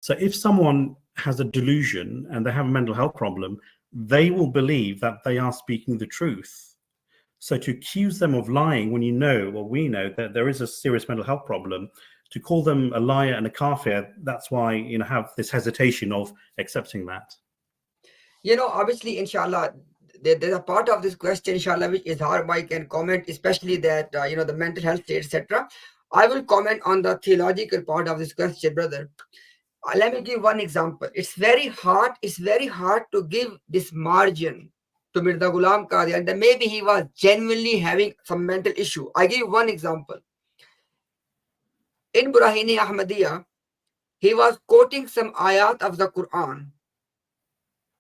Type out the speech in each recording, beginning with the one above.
So if someone has a delusion and they have a mental health problem, they will believe that they are speaking the truth. So to accuse them of lying when you know, or we know, that there is a serious mental health problem, to call them a liar and a kafir, that's why, have this hesitation of accepting that. Obviously, inshallah, there's a part of this question, inshallah, which Izhar Bhai can comment, especially that, the mental health state, etc. I will comment on the theological part of this question, brother. Let me give one example. It's very hard to give this margin to Mirza Ghulam Qadian that maybe he was genuinely having some mental issue. I give you one example. In Burahini Ahmadiyya, he was quoting some ayat of the Quran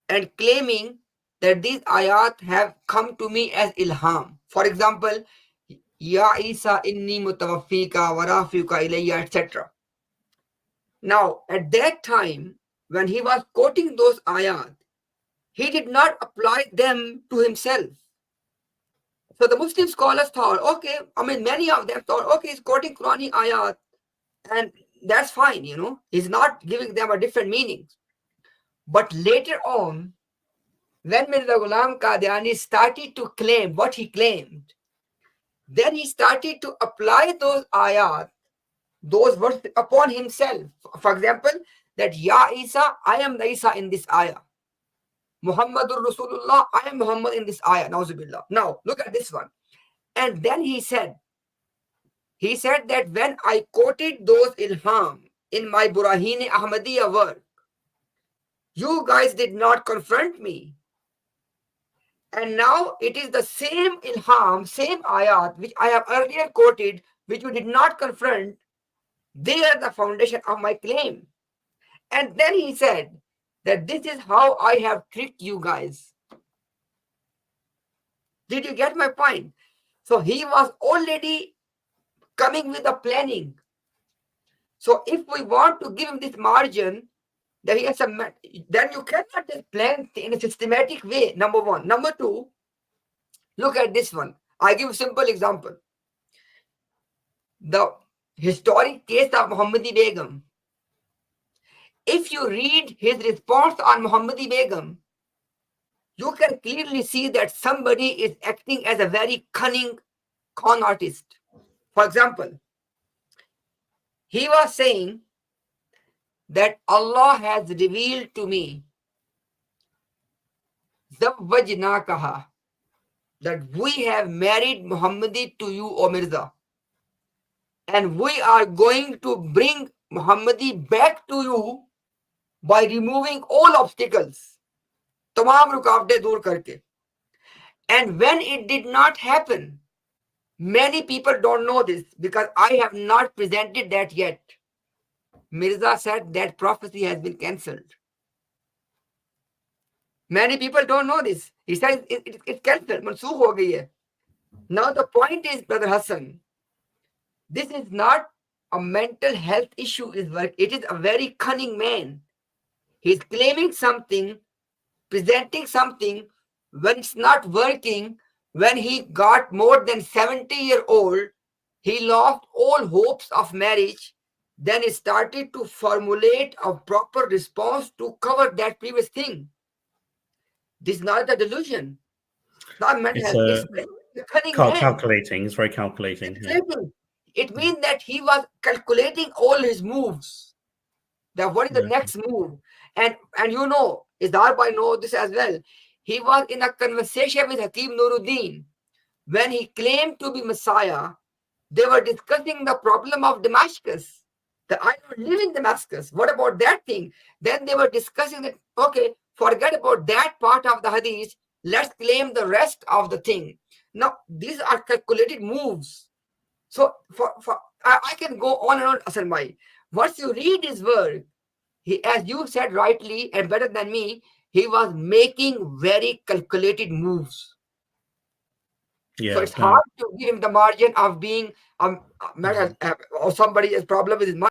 and claiming that these ayat have come to me as ilham. For example, Ya Isa inni mutawaffika wa rafiuka ilayya, etc. Now, at that time, when he was quoting those ayat, he did not apply them to himself. So the Muslim scholars thought, okay, many of them thought, okay, he's quoting Quranic ayat, and that's fine, he's not giving them a different meaning. But later on, when Mirza Ghulam Qadiani started to claim what he claimed, then he started to apply those ayat, those words upon himself. For example, that Ya Isa, I am the Isa in this ayah. Muhammadur Rasulullah, I am Muhammad in this ayah. Nauzubillah. Now, look at this one. And then he said that when I quoted those ilham in my Burahini Ahmadiyya work, you guys did not confront me. And now it is the same ilham, same ayat, which I have earlier quoted, which you did not confront. They are the foundation of my claim. And then he said that this is how I have tricked you guys. Did you get my point? So he was already coming with a planning. So if we want to give him this margin, that he has some, then you cannot just plan in a systematic way, number one. Number two, look at this one. I give a simple example. The historic case of Muhammadi Begum. If you read his response on Muhammadi Begum, you can clearly see that somebody is acting as a very cunning con artist. For example, he was saying that Allah has revealed to me Zawwajnakaha, that we have married Muhammadi to you, O Mirza, and we are going to bring Muhammadi back to you by removing all obstacles, tamam rukawtein dur karke. And when it did not happen, many people don't know this because I have not presented that yet. Mirza said that prophecy has been cancelled. Many people don't know this. He says it's cancelled. Mansukh ho gayi hai. Now the point is, Brother Hassan, this is not a mental health issue. It is a very cunning man. He's claiming something, presenting something. When it's not working, when he got more than 70-year-old, he lost all hopes of marriage. Then he started to formulate a proper response to cover that previous thing. This is not a delusion. Not mental health. It's cunning calculating. It's very calculating. It means that he was calculating all his moves. That what is the next move? And Izhar Bhai know this as well. He was in a conversation with Hakim Nuruddin. When he claimed to be Messiah, they were discussing the problem of Damascus. That I don't live in Damascus. What about that thing? Then they were discussing that, okay, forget about that part of the hadith. Let's claim the rest of the thing. Now, these are calculated moves. So, I can go on and on, Hasan Bhai. Once you read his work, he, as you said rightly and better than me, he was making very calculated moves. Yeah, so it's hard to give him the margin of being or somebody's problem with his mind.